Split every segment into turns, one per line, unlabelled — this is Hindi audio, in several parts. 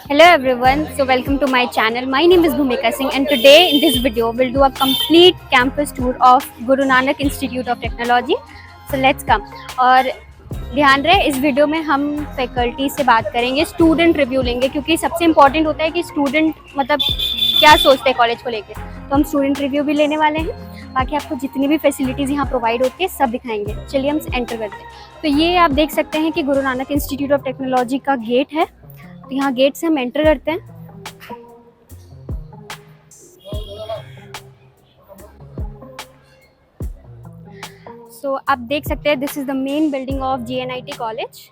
Hello everyone, so welcome to my channel. My name is Bhumika Singh and today in this video we'll do a complete campus tour of Guru Nanak Institute of Technology. So let's come. और ध्यान रहे इस वीडियो में हम फैकल्टी से बात करेंगे, स्टूडेंट रिव्यू लेंगे क्योंकि सबसे इम्पॉर्टेंट होता है कि स्टूडेंट मतलब क्या सोचते हैं कॉलेज को लेकर। तो हम स्टूडेंट रिव्यू भी लेने वाले हैं, बाकी आपको जितनी भी फैसिलिटीज़ यहाँ प्रोवाइड होती है सब दिखाएंगे। चलिए हम एंटर करते हैं। तो ये आप देख सकते हैं कि Guru Nanak institute of technology का गेट है। तो यहाँ गेट से हम एंटर करते हैं। सो आप देख सकते हैं this is the main building of GNIT college.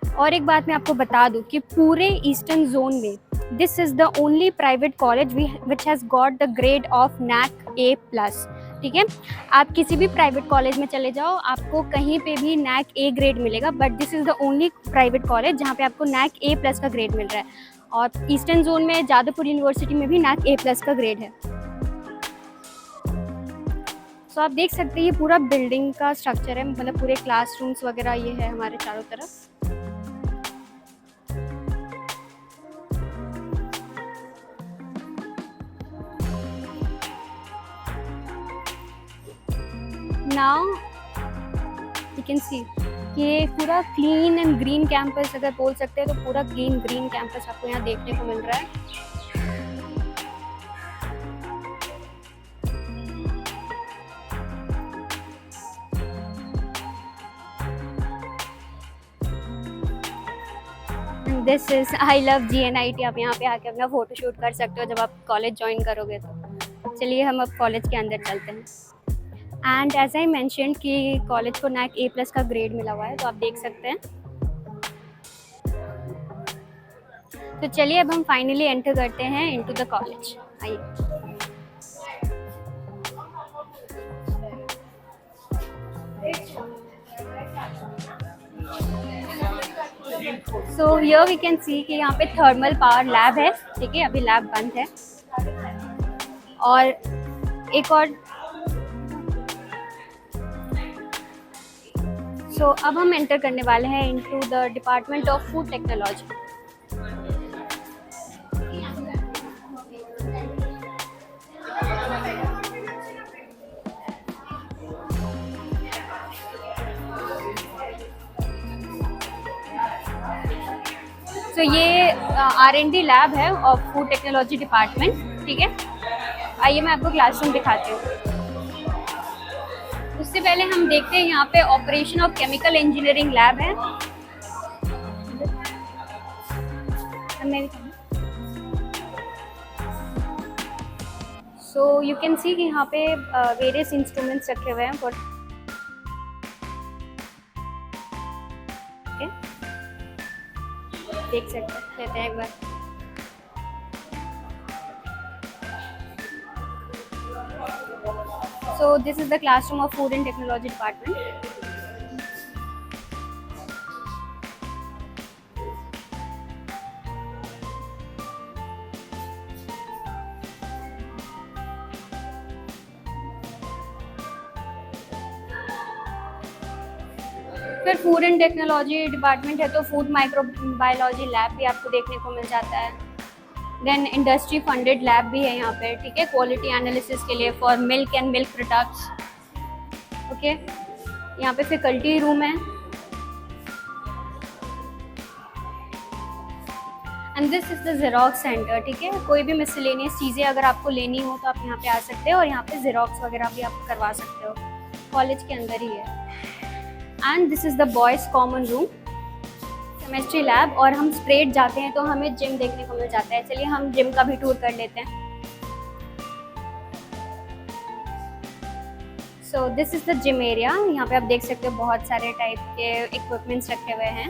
और एक बात मैं आपको बता दूं कि पूरे ईस्टर्न जोन में this is the only private college which has got the grade of NAC A+। ठीक है, आप किसी भी प्राइवेट कॉलेज में चले जाओ आपको कहीं पे भी NAC A ग्रेड मिलेगा, but this is the only private college जहाँ पे आपको NAC A+ का ग्रेड मिल रहा है। और ईस्टर्न जोन में जादवपुर यूनिवर्सिटी में भी NAC A+ का ग्रेड है। सो आप देख सकते हैं ये पूरा बिल्डिंग का स्ट्रक्चर है, मतलब पूरे क्लासरूम्स वगैरह ये है हमारे चारों तरफ। नाउ यू कैन सी ये पूरा क्लीन एंड ग्रीन कैंपस अगर बोल सकते हैं तो पूरा क्लीन ग्रीन कैंपस आपको यहाँ देखने को मिल रहा है। This is I love GNIT। आप यहाँ पे आके अपना फोटो शूट कर सकते हो जब आप कॉलेज ज्वाइन करोगे तो। चलिए हम अब कॉलेज के अंदर चलते हैं। एंड एज आई मैंशन कि कॉलेज को NAC A+ का ग्रेड मिला हुआ है, तो आप देख सकते हैं। तो चलिए अब हम फाइनली एंटर करते हैं इनटू द कॉलेज। आइए। So here we can see कि यहाँ पे थर्मल पावर लैब है। ठीक है, अभी लैब बंद है। और एक और सो अब हम एंटर करने वाले हैं into the department of food technology. तो ये R&D लैब है ऑफ फूड टेक्नोलॉजी डिपार्टमेंट। ठीक है, आइए मैं आपको क्लासरूम दिखाती हूँ। उससे पहले हम देखते हैं यहाँ पे operation of chemical engineering lab है। सो यू कैन सी कि यहाँ पे वेरियस इंस्ट्रूमेंट्स रखे हुए हैं फॉर देख सकते हैं एक बार। So this is the classroom of food and technology department. फिर फूड एंड टेक्नोलॉजी डिपार्टमेंट है तो फूड माइक्रोबायोलॉजी लैब भी आपको देखने को मिल जाता है। देन इंडस्ट्री फंडेड लैब भी है यहाँ पे। ठीक है, क्वालिटी एनालिसिस के लिए for milk and milk products. Okay, यहाँ पे फैकल्टी रूम है। And this is the xerox centre. ठीक है, कोई भी मिसलेनियस चीज़ें अगर आपको लेनी हो तो आप यहाँ पे आ सकते हो और यहाँ पे जेरोक्स वगैरह भी आप करवा सकते हो, कॉलेज के अंदर ही है। And this is the boys common room, chemistry lab. और हम स्ट्रेट जाते हैं तो हमें जिम देखने को मिल जाता है। चलिए हम जिम का भी टूर कर लेते हैं। So this is the gym area. यहाँ पे आप देख सकते हो बहुत सारे टाइप के इक्विपमेंट्स रखे हुए हैं।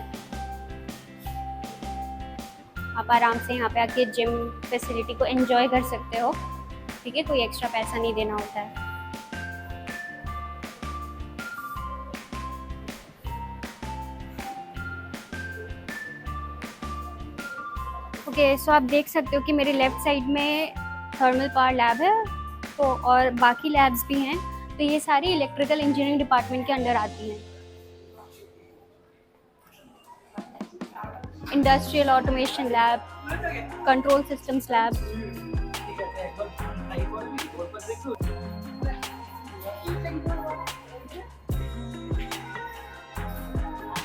आप आराम से यहाँ पे आके जिम फैसिलिटी को एंजॉय कर सकते हो। ठीक है, कोई एक्स्ट्रा पैसा नहीं देना होता है। ओके, सो आप देख सकते हो कि मेरे लेफ़्ट साइड में थर्मल पावर लैब है तो और बाकी लैब्स भी हैं। तो ये सारी इलेक्ट्रिकल इंजीनियरिंग डिपार्टमेंट के अंडर आती हैं। Industrial automation lab, control systems lab.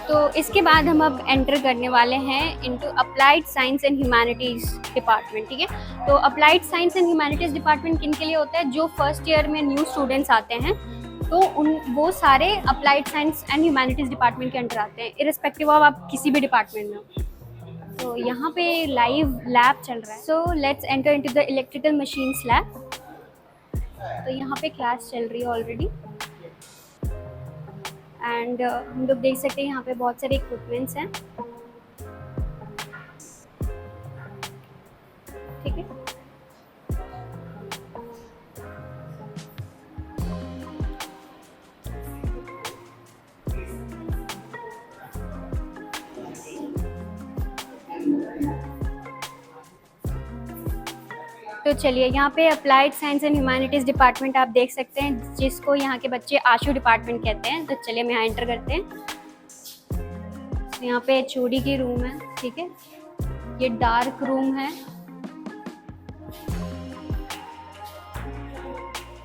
तो इसके बाद हम अब एंटर करने वाले हैं into applied science and humanities department, ठीक है। तो applied science and humanities department किन के लिए होता है? जो फर्स्ट ईयर में न्यू स्टूडेंट्स आते हैं तो वो सारे applied science and humanities department के अंडर आते हैं, इरिस्पेक्टिव ऑफ आप किसी भी डिपार्टमेंट में हो। तो यहाँ पे लाइव लैब चल रहा है। So let's enter into the electrical machines lab. तो यहाँ पे क्लास चल रही है ऑलरेडी एंड हम लोग देख सकते हैं यहाँ पे बहुत सारे इक्विपमेंट्स हैं, ठीक है। तो चलिए यहाँ पे applied science and humanities department आप देख सकते हैं, जिसको यहाँ के बच्चे आशु डिपार्टमेंट कहते हैं। तो चलिए हम यहाँ एंटर करते हैं। तो यहाँ पे HOD की रूम है, ठीक है। ये डार्क रूम है।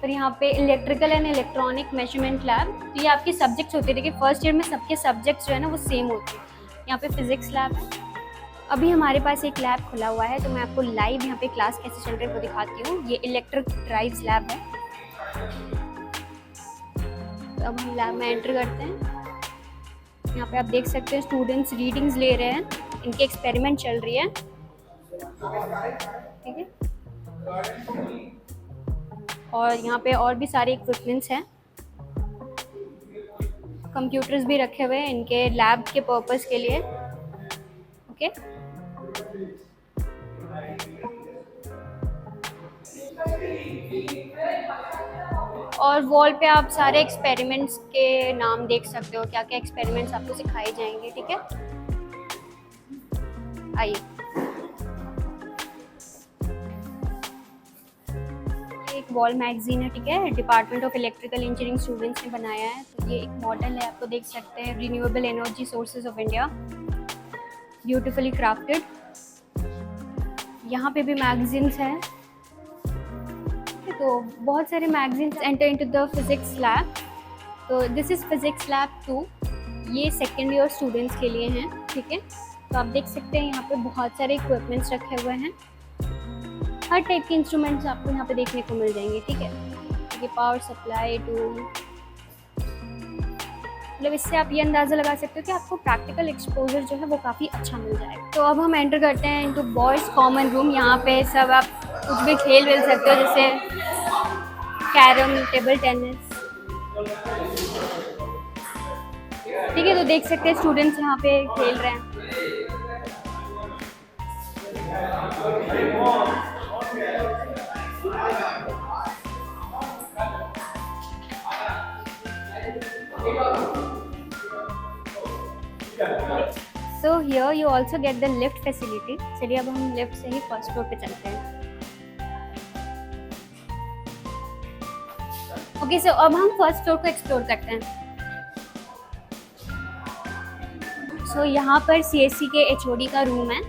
फिर यहाँ पे electrical and electronic measurement lab. तो ये आपके सब्जेक्ट्स होते हैं, देखिए फर्स्ट ईयर में सबके सब्जेक्ट्स जो है ना वो सेम होते हैं। यहाँ पे फिजिक्स लैब है। अभी हमारे पास एक लैब खुला हुआ है, तो मैं आपको लाइव यहाँ पे क्लास कैसे चल रही है वो दिखाती हूँ। ये इलेक्ट्रिक ड्राइव्स लैब है। तो अब हम लैब में एंटर करते हैं। यहाँ पे आप देख सकते हैं स्टूडेंट्स रीडिंग्स ले रहे हैं, इनके एक्सपेरिमेंट चल रही है, ठीक है। और यहाँ पे और भी सारे इक्विपमेंट्स हैं, कंप्यूटर्स भी रखे हुए हैं इनके लैब के पर्पस के लिए, ओके। और वॉल पे आप सारे एक्सपेरिमेंट्स के नाम देख सकते हो, क्या क्या एक्सपेरिमेंट्स आपको सिखाए जाएंगे, ठीक है। आइए, एक वॉल मैगजीन है, ठीक है, department of electrical engineering students ने बनाया है। तो ये एक मॉडल है, आपको देख सकते हैं, renewable energy sources of India, beautifully crafted. यहाँ पे भी मैगजीन्स हैं, तो बहुत सारे magazines. Enter into the physics lab. तो दिस इज़ फिजिक्स लैब 2। ये सेकेंड ईयर स्टूडेंट्स के लिए हैं, ठीक है। तो आप देख सकते हैं यहाँ पे बहुत सारे इक्विपमेंट्स रखे हुए हैं, हर टाइप के इंस्ट्रूमेंट्स आपको यहाँ पे देखने को मिल जाएंगे, ठीक है। ये पावर सप्लाई टूल, मतलब इससे आप ये अंदाज़ा लगा सकते हो कि आपको प्रैक्टिकल एक्सपोजर जो है वो काफ़ी अच्छा मिल जाएगा। तो अब हम एंटर करते हैं इनटू बॉयज़ कॉमन रूम। यहाँ पे सब आप कुछ भी खेल मिल सकते हो, जैसे कैरम, टेबल टेनिस, ठीक है। तो देख सकते हैं स्टूडेंट्स यहाँ पे खेल रहे हैं। So here you also get the lift facility. चलिए अब हम लिफ्ट से ही फर्स्ट फ्लोर पे चलते हैं। ओके, सो अब हम फर्स्ट फ्लोर को एक्सप्लोर करते हैं। सो यहाँ पर CSE के HOD का रूम है।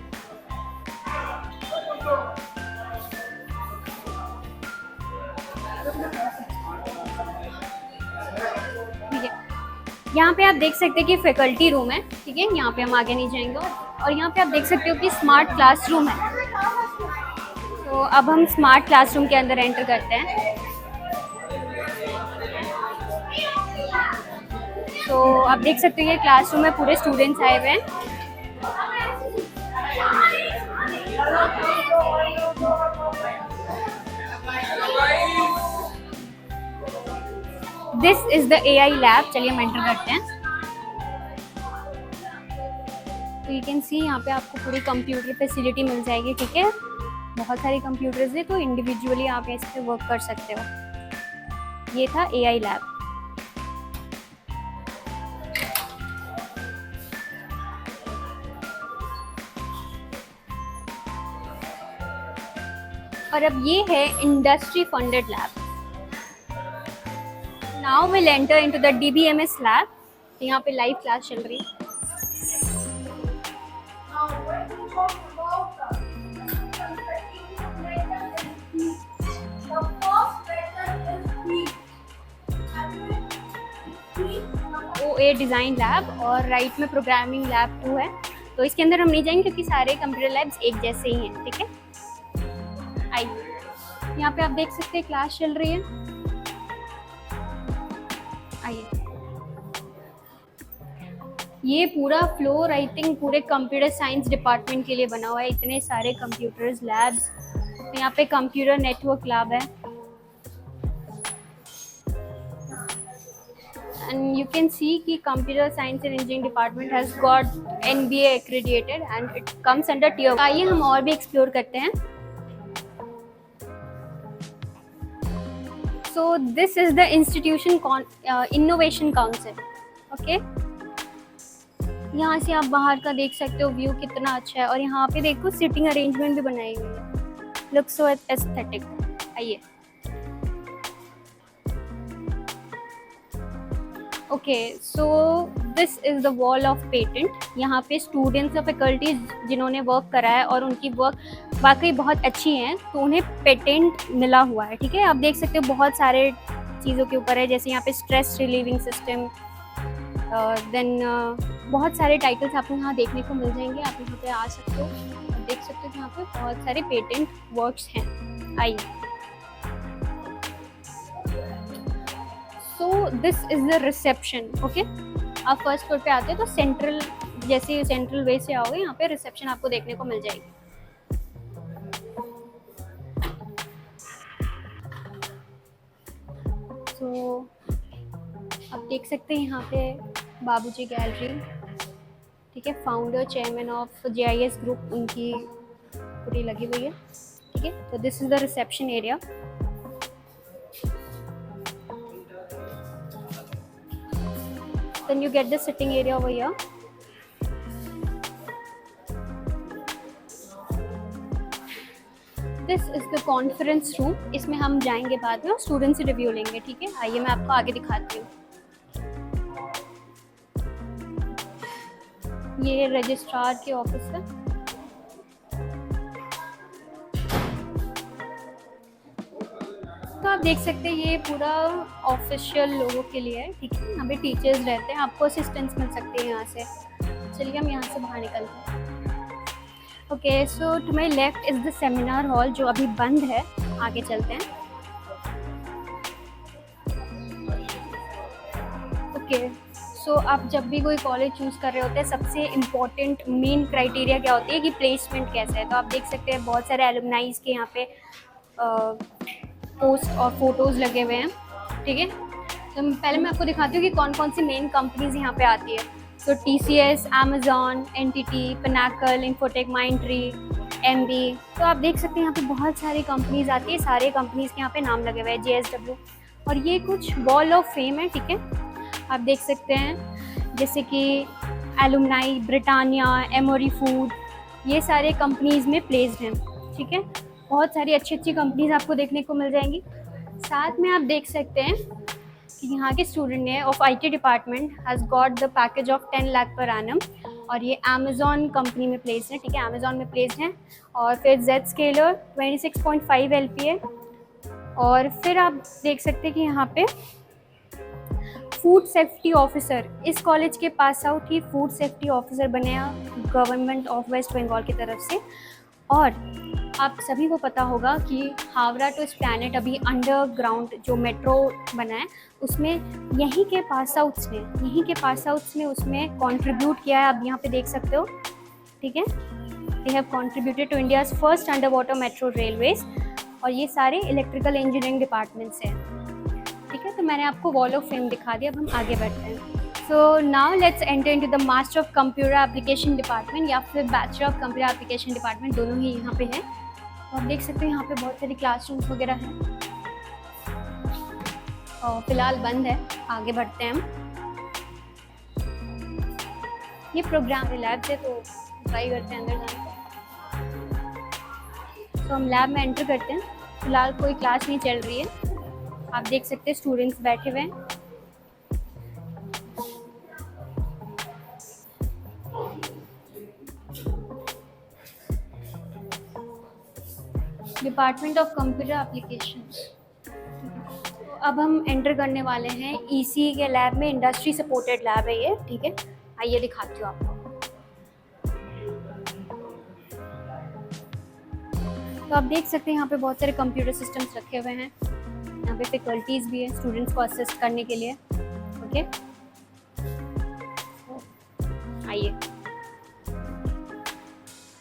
यहाँ पे आप देख सकते हैं कि फैकल्टी रूम है, ठीक है। यहाँ पे हम आगे नहीं जाएंगे। और यहाँ पे आप देख सकते हो कि स्मार्ट क्लासरूम है। तो अब हम स्मार्ट क्लासरूम के अंदर एंटर करते हैं। तो आप देख सकते हो ये क्लासरूम में पूरे स्टूडेंट्स आए हुए हैं। This is the AI lab. चलिए हम एंटर करते हैं। तो यू कैन सी यहाँ पे आपको पूरी कंप्यूटर फैसिलिटी मिल जाएगी, ठीक है। बहुत सारे कंप्यूटर्स है, तो इंडिविजुअली आप इस पे वर्क कर सकते हो। ये था AI लैब। और अब ये है industry funded lab. Now will enter into the DBMS lab. यहाँ पे लाइव क्लास चल रही है। पे डिज़ाइन लैब और राइट में प्रोग्रामिंग लैब 2 है। तो इसके अंदर हम नहीं जाएंगे क्योंकि सारे कंप्यूटर लैब्स एक जैसे ही हैं, ठीक है। आइए, यहाँ पे आप देख सकते हैं क्लास चल रही है। आइए, ये पूरा फ्लोर आई थिंक पूरे कंप्यूटर साइंस डिपार्टमेंट के लिए बना हुआ है, इतने सारे कंप्यूटर्स लैब्स। तो यहाँ पे कंप्यूटर नेटवर्क लैब है and you can see कि computer science and engineering department has got NBA accredited and it comes under tier। आइए हम और भी एक्सप्लोर करते हैं। So this is the institution innovation council, okay? यहाँ से आप बाहर का देख सकते हो व्यू कितना अच्छा है और यहाँ पे देखो सिटिंग अरेंजमेंट भी बनाई हुई है, लुक्स सो एस्थेटिक। आइए, okay, so this is the wall of patent. यहाँ पे स्टूडेंट्स और फैकल्टीज जिन्होंने वर्क करा है और उनकी वर्क वाकई बहुत अच्छी हैं तो उन्हें पेटेंट मिला हुआ है, ठीक है। आप देख सकते हो बहुत सारे चीज़ों के ऊपर है, जैसे यहाँ पे स्ट्रेस रिलीविंग सिस्टम, देन बहुत सारे टाइटल्स आपको यहाँ देखने को मिल जाएंगे। आप यहाँ पे आ सकते हो और देख सकते हो कि यहाँ पे बहुत सारे पेटेंट वर्क्स हैं। आइए, so this is the reception, okay. आप फर्स्ट फ्लोर पे आते हैं तो सेंट्रल, जैसे सेंट्रल वे से आओगे यहाँ पे रिसेप्शन आपको देखने को मिल जाएगी। सो आप देख सकते हैं यहाँ पे बाबूजी गैलरी, ठीक है। Founder chairman of JIS group उनकी पूरी लगी हुई है, ठीक है। तो this is the reception area. Then you get the sitting area over here. This is the conference room. इसमें हम जाएंगे बाद में और स्टूडेंट से रिव्यू लेंगे, ठीक है। आइए मैं आपको आगे दिखाती हूँ। ये रजिस्ट्रार के ऑफिस है। तो आप देख सकते हैं ये पूरा ऑफिशियल लोगों के लिए है, ठीक है। यहाँ पे टीचर्स रहते हैं, आपको असिस्टेंस मिल सकते हैं यहाँ से। चलिए हम यहाँ से बाहर निकलते हैं। Okay, so to my left is the seminar hall जो अभी बंद है। आगे चलते हैं। ओके, सो आप जब भी कोई कॉलेज चूज़ कर रहे होते हैं सबसे इम्पोर्टेंट मेन क्राइटेरिया क्या होती है कि प्लेसमेंट कैसा है। तो आप देख सकते हैं बहुत सारे एलुमनाइज के यहाँ पे पोस्ट और फोटोज़ लगे हुए हैं, ठीक है। तो पहले मैं आपको दिखाती हूँ कि कौन कौन सी मेन कंपनीज यहाँ पे आती है। तो TCS, Amazon, NTT, Pinnacle, Infotech, Mindtree, MB। तो आप देख सकते हैं यहाँ पे बहुत सारी कंपनीज आती है, सारे कंपनीज के यहाँ पे नाम लगे हुए हैं, JSW। और ये कुछ वॉल ऑफ फेम है, ठीक है। आप देख सकते हैं जैसे कि एलुमनाई, ब्रिटानिया, एमोरी फूड, ये सारे कंपनीज में प्लेस्ड हैं, ठीक है। बहुत सारी अच्छी अच्छी कंपनीज आपको देखने को मिल जाएंगी। साथ में आप देख सकते हैं कि यहाँ के स्टूडेंट ने of IT department has got the package of 10 lakh per annum और ये अमेज़ॉन कंपनी में प्लेस्ड है, ठीक है। अमेज़ॉन में प्लेस्ड हैं। और फिर Zscaler 26.5 LPA। और फिर आप देख सकते हैं कि यहाँ पे फूड सेफ्टी ऑफिसर, इस कॉलेज के पास आउट ही फूड सेफ्टी ऑफिसर बने हैं गवर्नमेंट ऑफ वेस्ट बंगाल की तरफ से। और आप सभी को पता होगा कि हावड़ा टू प्लैनेट अभी अंडरग्राउंड जो मेट्रो बना है उसमें यहीं के पास आउट्स ने उसमें कंट्रीब्यूट किया है। आप यहाँ पे देख सकते हो, ठीक है। They have contributed to India's first under water metro railways और ये सारे इलेक्ट्रिकल इंजीनियरिंग डिपार्टमेंट से हैं, ठीक है। तो मैंने आपको वॉल ऑफ फेम दिखा दिया। अब हम आगे बढ़ते हैं। So now let's enter into the master of computer application department या फिर bachelor of computer application department, दोनों ही यहाँ पे हैं। तो आप देख सकते हैं यहाँ पे बहुत सारी क्लासरूम्स वगैरह हैं और फिलहाल बंद है। आगे बढ़ते हैं हम। ये प्रोग्राम लैब से तो ट्राई करते हैं अंदर जाने का। तो हम लैब में एंटर करते हैं। फिलहाल कोई क्लास नहीं चल रही है। आप देख सकते हैं स्टूडेंट्स बैठे हुए हैं। Department of computer applications. अब हम एंटर करने वाले हैं ईसी के लैब में। इंडस्ट्री सपोर्टेड लैब है ये, ठीक है। आइए दिखाती हूँ आपको। तो आप देख सकते हैं यहाँ पे बहुत सारे कंप्यूटर सिस्टम्स रखे हुए हैं। यहाँ पे फैकल्टीज भी है स्टूडेंट्स को असिस्ट करने के लिए। ओके, आइए।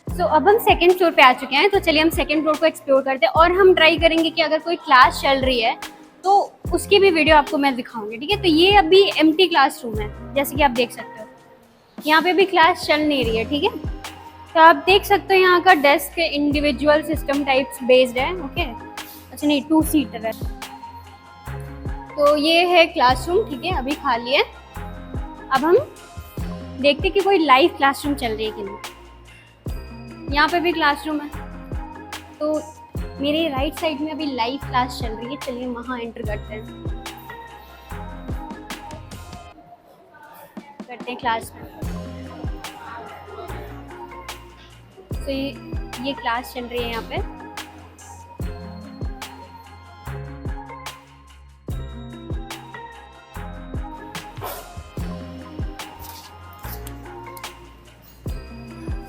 सो अब हम सेकंड फ्लोर पे आ चुके हैं, तो चलिए हम सेकंड फ्लोर को एक्सप्लोर करते हैं और हम ट्राई करेंगे कि अगर कोई क्लास चल रही है तो उसकी भी वीडियो आपको मैं दिखाऊंगी, ठीक है। तो ये अभी एम्प्टी क्लासरूम है, जैसे कि आप देख सकते हो। यहाँ पे भी क्लास चल नहीं रही है, ठीक है। तो आप देख सकते हो यहाँ का desk individual system types based है। ओके, अच्छा नहीं, 2 सीटर है। तो ये है क्लासरूम, ठीक है, अभी खाली है। अब हम देखते कि कोई लाइव क्लासरूम चल रही है कि नहीं। यहाँ पे भी क्लासरूम है, तो मेरे राइट साइड में अभी लाइव क्लास चल रही है। चलिए वहाँ एंटर करते हैं क्लास में। तो ये क्लास चल रही है यहाँ पे।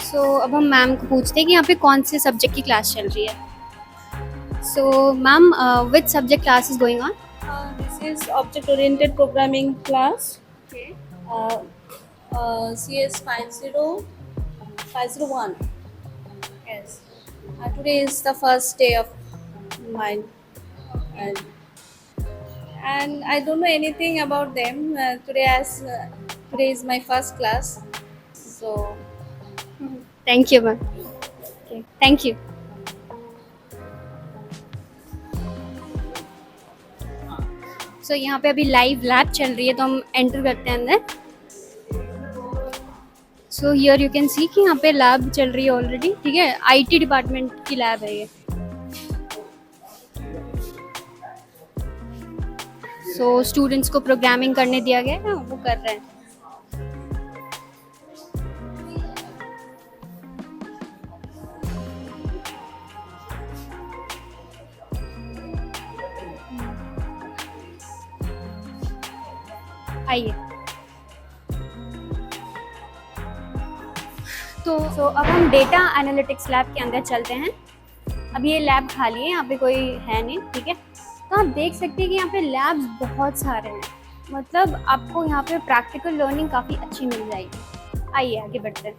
सो अब हम मैम को पूछते हैं कि यहाँ पे कौन से सब्जेक्ट की क्लास चल रही है। So ma'am, which subject class is going on?
This is object-oriented programming class.
Okay.
CS 501. Yes. Today is the first day of mine, and I don't know anything about them. Today is my first class, so.
Thank you ma'am. Okay, thank you। सो यहाँ पे अभी लाइव लैब चल रही है, तो हम एंटर करते हैं अंदर। So here you can see कि यहाँ पे लैब चल रही है ऑलरेडी, ठीक है। आईटी डिपार्टमेंट की लैब है ये। सो स्टूडेंट्स को प्रोग्रामिंग करने दिया गया है, वो कर रहे हैं। आइए। तो अब हम डेटा एनालिटिक्स लैब के अंदर चलते हैं। अब ये लैब खाली है, यहाँ पे कोई है नहीं, ठीक है। तो आप देख सकते हैं कि यहाँ पे लैब्स बहुत सारे हैं, मतलब आपको यहाँ पे प्रैक्टिकल लर्निंग काफ़ी अच्छी मिल जाएगी। आइए आगे बढ़ते हैं।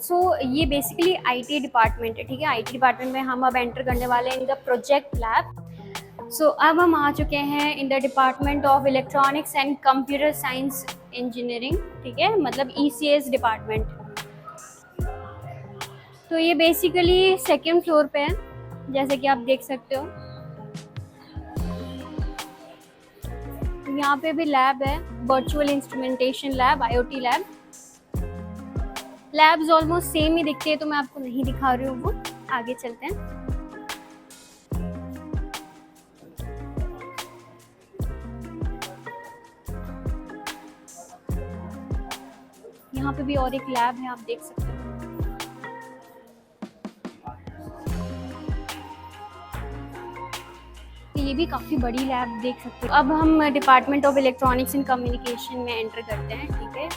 सो ये बेसिकली आईटी डिपार्टमेंट है, ठीक है। आईटी डिपार्टमेंट में हम अब एंटर करने वाले हैं इन द प्रोजेक्ट लैब। सो अब हम आ चुके हैं in the department of electronics and computer science engineering, ठीक है, मतलब ECS डिपार्टमेंट। तो ये बेसिकली सेकेंड फ्लोर पे है, जैसे कि आप देख सकते हो। यहाँ पे भी लैब है, virtual instrumentation lab, IoT lab. Labs almost same ही दिखते हैं, तो मैं आपको नहीं दिखा रही हूँ वो। आगे चलते हैं। यहाँ पे भी और एक लैब है, आप देख सकते हो। ये भी काफ़ी बड़ी लैब देख सकते हो। अब हम department of electronics and communication में एंटर करते हैं, ठीक है।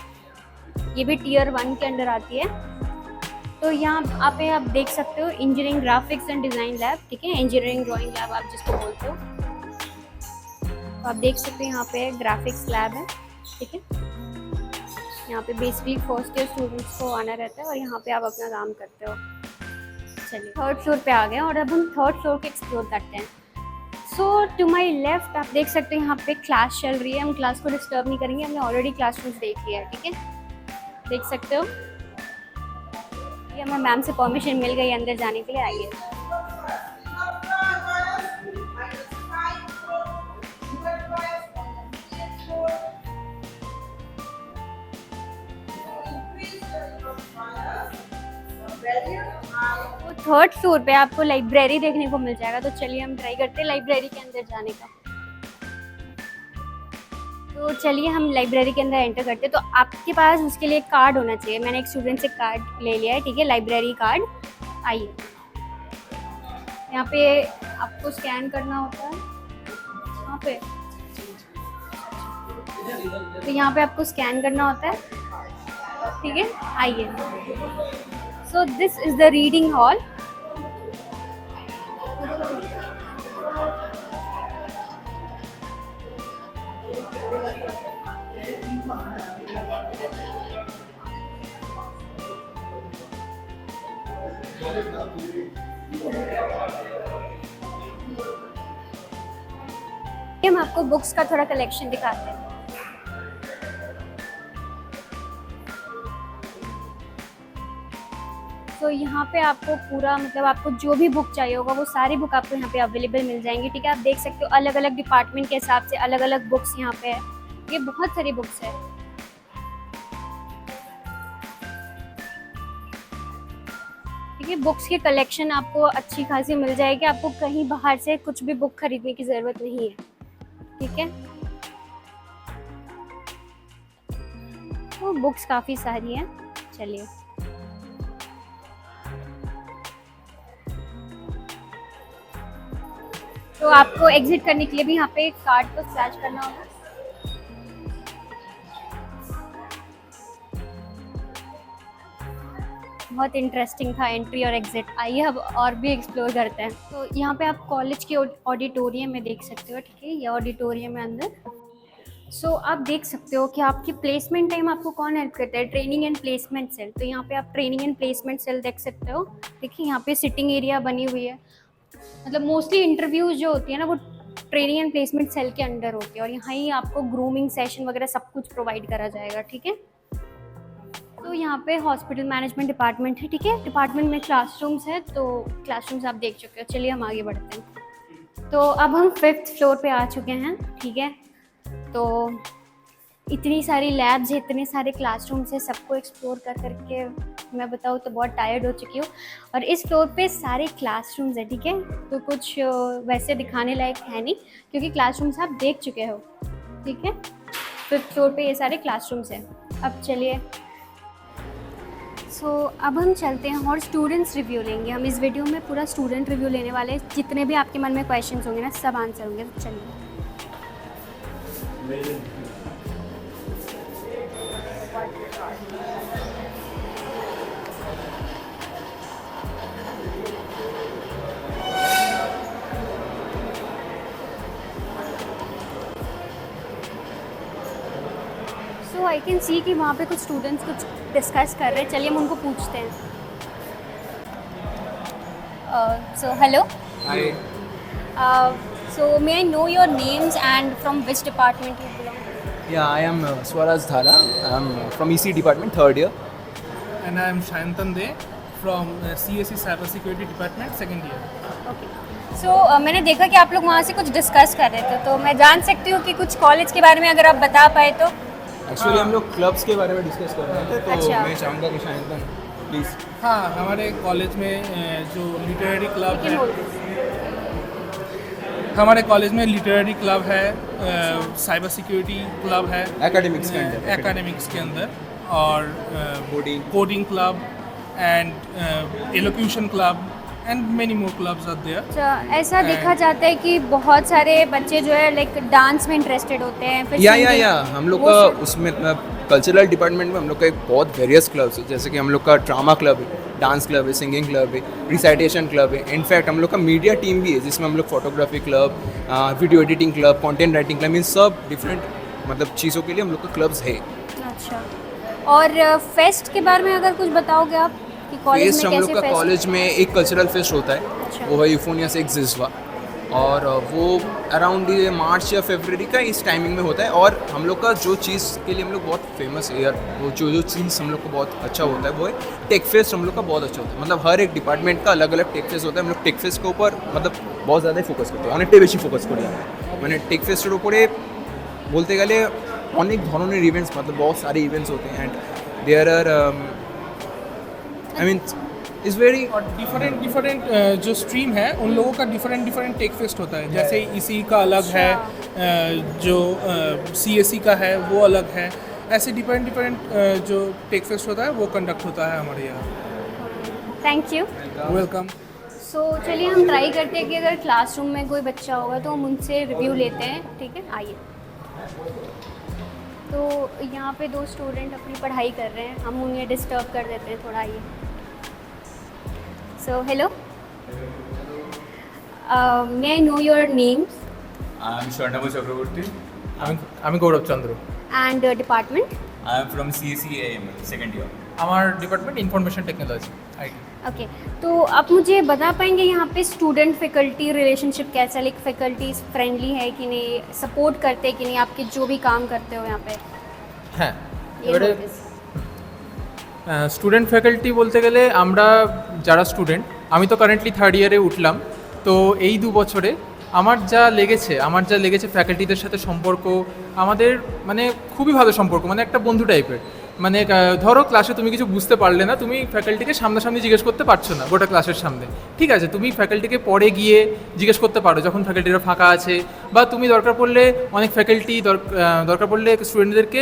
ये भी Tier 1 के अंडर आती है। तो यहाँ पे आप देख सकते हो engineering graphics and design lab, ठीक है, इंजीनियरिंग ड्राइंग लैब आप जिसको बोलते हो। तो आप देख सकते हो यहाँ पे ग्राफिक्स लैब है, ठीक है। यहाँ पे बेसिकली फर्स्ट ईयर स्टूडेंट्स को आना रहता है और यहाँ पे आप अपना काम करते हो। चलिए थर्ड फ्लोर पे आ गए और अब हम थर्ड फ्लोर को एक्सप्लोर करते हैं। सो टू माई लेफ्ट आप देख सकते हैं यहाँ पे क्लास चल रही है। हम क्लास को डिस्टर्ब नहीं करेंगे, हमने ऑलरेडी क्लासरूम्स देख लिया है, ठीक है, देख सकते हो। ये हमें मैम से परमिशन मिल गई अंदर जाने के लिए। आइए। तो थर्ड फ्लोर पे आपको लाइब्रेरी देखने को मिल जाएगा। तो चलिए हम ट्राई करते हैं लाइब्रेरी के अंदर जाने का। तो चलिए हम लाइब्रेरी के अंदर एंटर करते हैं। तो आपके पास उसके लिए कार्ड होना चाहिए। मैंने एक स्टूडेंट से कार्ड ले लिया है, ठीक है, लाइब्रेरी कार्ड। आइए। यहाँ पे आपको स्कैन करना होता है, यहाँ पे तो यहाँ पे आपको स्कैन करना होता है, ठीक है। आइए, so this is the reading hall. हम आपको बुक्स का थोड़ा कलेक्शन दिखाते हैं। तो यहाँ पे आपको पूरा मतलब आपको जो भी बुक चाहिए होगा वो सारी बुक आपको यहाँ पे अवेलेबल मिल जाएंगी, ठीक है। आप देख सकते हो अलग अलग डिपार्टमेंट के हिसाब से अलग अलग बुक्स यहाँ पे है, ये बहुत सारी बुक्स है। ठीक है, बुक्स की कलेक्शन आपको अच्छी खासी मिल जाएगी, आपको कहीं बाहर से कुछ भी बुक खरीदने की ज़रूरत नहीं है, ठीक है। तो बुक्स काफ़ी सारी हैं, चलिए। तो आपको एग्जिट करने के लिए भी यहाँ पे एक कार्ड को स्क्रैच करना होगा। बहुत इंटरेस्टिंग था एंट्री और एग्जिट। आइए अब और भी एक्सप्लोर करते हैं। तो यहाँ पे आप कॉलेज के ऑडिटोरियम में देख सकते हो, ठीक है, ये ऑडिटोरियम है अंदर। सो आप देख सकते हो कि आपकी प्लेसमेंट टाइम आपको कौन हेल्प करता है, ट्रेनिंग एंड प्लेसमेंट सेल। तो यहाँ पे आप ट्रेनिंग एंड प्लेसमेंट सेल देख सकते हो। देखिए यहाँ पे सिटिंग एरिया बनी हुई है, मतलब मोस्टली इंटरव्यूज जो होती है ना वो ट्रेनिंग एंड प्लेसमेंट सेल के अंडर होती है, और यहाँ ही आपको ग्रूमिंग सेशन वगैरह सब कुछ प्रोवाइड करा जाएगा, ठीक है। तो यहाँ पे हॉस्पिटल मैनेजमेंट डिपार्टमेंट है, ठीक है। डिपार्टमेंट में क्लासरूम्स है, तो क्लासरूम्स आप देख चुके हो। चलिए हम आगे बढ़ते हैं। तो अब हम 5th फ्लोर पे आ चुके हैं, ठीक है। तो इतनी सारी लैब्स है, इतने सारे क्लासरूम्स है, सबको एक्सप्लोर कर करके मैं बताऊँ तो बहुत टायर्ड हो चुकी हूँ। और इस फ्लोर पे सारे क्लासरूम्स है, ठीक है। तो कुछ वैसे दिखाने लायक है नहीं क्योंकि क्लासरूम्स आप देख चुके हो, ठीक है। 5th फ्लोर पे ये सारे क्लासरूम्स हैं। अब चलिए, सो अब हम चलते हैं और स्टूडेंट्स रिव्यू लेंगे। हम इस वीडियो में पूरा स्टूडेंट रिव्यू लेने वाले हैं, जितने भी आपके मन में क्वेश्चंस होंगे ना सब आंसर होंगे। तो चलिए, सो आई कैन सी कि वहाँ पे कुछ स्टूडेंट्स कुछ डिस्कस कर रहे हैं। चलिए हम उनको पूछते हैं। So hello,
Hi.
So may I know your names and from which department you belong?
Yeah, I am Swaraj Dhara. I'm from EC department, third year.
And I am Shantan De from CSE Cyber Security Department, second year.
Okay, so मैंने देखा कि आप लोग वहाँ से कुछ डिस्कस कर रहे थे, तो मैं जान सकती हूँ कि कुछ कॉलेज के बारे में अगर आप बता पाए तो।
Actually हम लोग क्लब्स के बारे में डिस्कस कर रहे थे, तो
अच्छा।
मैं चाहूँगा कि शांतन प्लीज़।
हाँ, हमारे कॉलेज में जो लिटरेरी क्लब है, हमारे कॉलेज में लिटरेरी क्लब है, साइबर सिक्योरिटी क्लब है
एकेडमिक्स के अंदर,
एकेडमिक्स के अंदर, और coding club and elocution club and many more clubs are there.
अच्छा, ऐसा देखा जाता है कि बहुत सारे बच्चे जो है लाइक डांस में इंटरेस्टेड होते हैं, फिर
या हम लोग का उसमें कल्चरल डिपार्टमेंट में हम लोग का एक बहुत वेरियस क्लब्स है, जैसे कि हम लोग का ड्रामा क्लब है, डांस क्लब है, सिंगिंग क्लब है, रिसाइटेशन क्लब है। इनफैक्ट हम लोग का मीडिया टीम भी है, जिसमें हम लोग photography club, video editing club, content writing club, इन सब डिफरेंट मतलब चीज़ों के लिए हम लोग का क्लब्स है।
अच्छा, और फेस्ट के बारे में अगर कुछ बताओगे आप कि कॉलेज
फेस्ट
में
हम लोग
कैसे
का
फेस्ट?
कॉलेज में एक कल्चरल फेस्ट होता है,
अच्छा।
वो है यूफोनिया से एक जिज्वा, और वो अराउंड ये मार्च या फरवरी का इस टाइमिंग में होता है। और हम लोग का जो चीज़ के लिए हम लोग बहुत फेमस है यार, वो जो चीज़ हम लोग को बहुत अच्छा होता है वो है टेक फेस्ट। हम लोग का बहुत अच्छा होता है, मतलब हर एक डिपार्टमेंट का अलग अलग टेक फेस्ट होता है। हम लोग टेक फेस्ट के ऊपर मतलब बहुत ज़्यादा फोकस करते हैं, অনেকটাই বেশি ফোকাস করি আমরা। মানে টেক ফেস্টের উপরে বলতে গেলে অনেক ধরনের ইভেন্টস, मतलब बहुत सारे इवेंट्स होते हैं, and there are I mean is very
और डिफरेंट जो स्ट्रीम है उन लोगों का डिफरेंट टेक फेस्ट होता है। जैसे इसी का अलग है, जो CSE का है वो अलग है। ऐसे डिफरेंट जो टेक फेस्ट होता है वो कंडक्ट होता है हमारे यहाँ।
Thank you.
वेलकम।
सो चलिए हम ट्राई करते हैं कि अगर क्लासरूम में कोई बच्चा होगा तो हम उनसे रिव्यू लेते हैं, ठीक है, आइए। तो यहाँ पे 2 स्टूडेंट अपनी पढ़ाई कर रहे हैं, हम उन्हें डिस्टर्ब कर देते हैं थोड़ा, आइए। So hello, may I know your names
I am Swarnabhu Chakraborty.
আমি Gourab Chandra.
And department?
I am from CSE AML, second year.
আমার department information technology IT.
Okay, तो आप मुझे बता पाएंगे यहाँ पे स्टूडेंट फैकल्टी रिलेशनशिप कैसा, लाइक फैकल्टी फ्रेंडली है कि नहीं, सपोर्ट करते हैं कि नहीं आपके जो भी काम करते हो यहाँ पे?
হ্যাঁ,
ये
এবারে
notice।
স্টুডেন্ট ফ্যাকাল্টি বলতে গেলে আমরা যারা স্টুডেন্ট, আমি তো কারেন্টলি 3rd ইয়ারে উঠলাম, তো এই 2 বছরে আমার যা লেগেছে ফ্যাকাল্টিদের সাথে সম্পর্ক আমাদের মানে খুবই ভালো সম্পর্ক, মানে একটা বন্ধু টাইপের। মানে ধরো ক্লাসে তুমি কিছু বুঝতে পারলে না, তুমি ফ্যাকাল্টিকে সামনাসামনি জিজ্ঞেস করতে পারছো না গোটা ক্লাসের সামনে, ঠিক আছে, তুমি ফ্যাকাল্টিকে পরে গিয়ে জিজ্ঞেস করতে পারো যখন ফ্যাকাল্টিরা ফাঁকা আছে, বা তুমি দরকার পড়লে অনেক ফ্যাকাল্টি দরকার পড়লে স্টুডেন্টদেরকে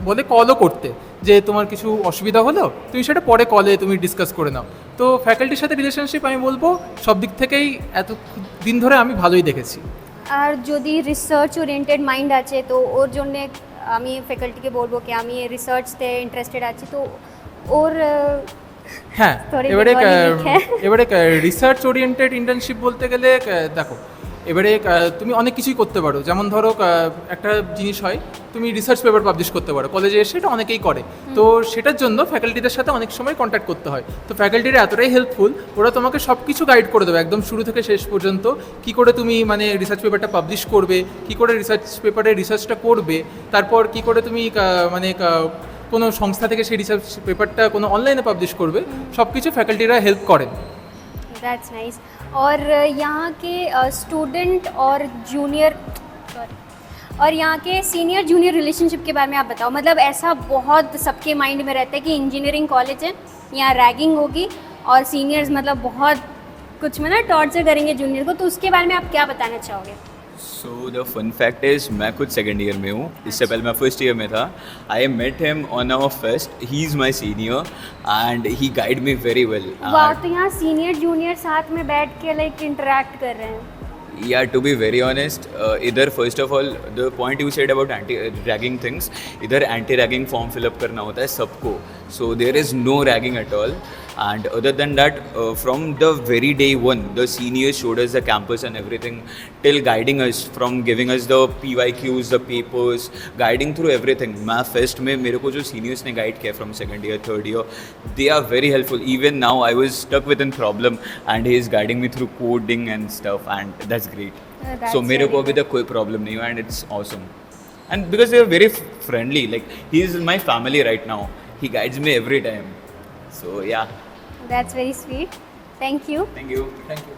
বলে কলও করতে, যে তোমার কিছু অসুবিধা হলো তুমি সেটা পরে কলে তুমি ডিসকাস করে নাও। তো ফ্যাকাল্টির সাথে রিলেশনশিপ আমি বলবো সব দিক থেকেই এত দিন ধরে আমি ভালোই দেখেছি।
আর যদি রিসার্চ ওরিয়েন্টেড মাইন্ড আছে তো ওর জন্য আমি ফ্যাকাল্টিকে বলবো কি আমি রিসার্চতে ইন্টারেস্টেড আছি, তো ওর
হ্যাঁ,
Sorry,
এবারে
Bengali
এবারে রিসার্চ ওরিয়েন্টেড ইন্টার্নশিপ বলতে গেলে দেখো, এবারে তুমি অনেক কিছুই করতে পারো, যেমন ধরো একটা জিনিস হয় তুমি রিসার্চ পেপার পাবলিশ করতে পারো, কলেজে এসে এটা অনেকেই করে, তো সেটার জন্য ফ্যাকাল্টিদের সাথে অনেক সময় কন্ট্যাক্ট করতে হয়। তো ফ্যাকাল্টিরা এতটাই হেল্পফুল, ওরা তোমাকে সব কিছু গাইড করে দেবে একদম শুরু থেকে শেষ পর্যন্ত, কি করে তুমি মানে রিসার্চ পেপারটা পাবলিশ করবে, কি করে রিসার্চ পেপারে রিসার্চটা করবে, তারপর কি করে তুমি মানে কোনো সংস্থা থেকে সেই রিসার্চ পেপারটা কোনো অনলাইনে পাবলিশ করবে, সব কিছু ফ্যাকাল্টিরা হেল্প করেন।
That's nice. और यहाँ के स्टूडेंट और जूनियर और यहाँ के सीनियर जूनियर रिलेशनशिप के बारे में आप बताओ, मतलब ऐसा बहुत सबके माइंड में रहता है कि इंजीनियरिंग कॉलेज है, यहाँ रैगिंग होगी और सीनियर्स मतलब बहुत कुछ में ना टॉर्चर करेंगे जूनियर को, तो उसके बारे में आप क्या बताना चाहोगे?
So the fun fact is मैं खुद second year में हूँ, इससे पहले मैं first year में था। I met him on our fest, he is my senior and he guided me very well।
वाह, तो यहाँ सीनियर जूनियर साथ में बैठ के लाइक इंटरेक्ट कर रहे हैं।
Yeah, to be very honest, either first of all, the point you said about anti-ragging things, either anti-ragging form fill up करना होता है सबको, so there is no ragging at all. And other than that, from the very day one, the seniors showed us the campus and everything, till guiding us, from giving us the PYQs, the papers, guiding through everything. मैं fest में मेरे को जो seniors ने guide किया from second year, third year, they are very helpful. Even now, I was stuck with a problem, and he is guiding me through coding and stuff, and that's great.
That's
So मेरे को
very
अभी तक कोई problem नहीं हुआ, and it's awesome. And because they are very friendly, like he is my family right now. He guides me every time. So yeah.
That's very sweet. Thank you.
Thank you.
Thank you.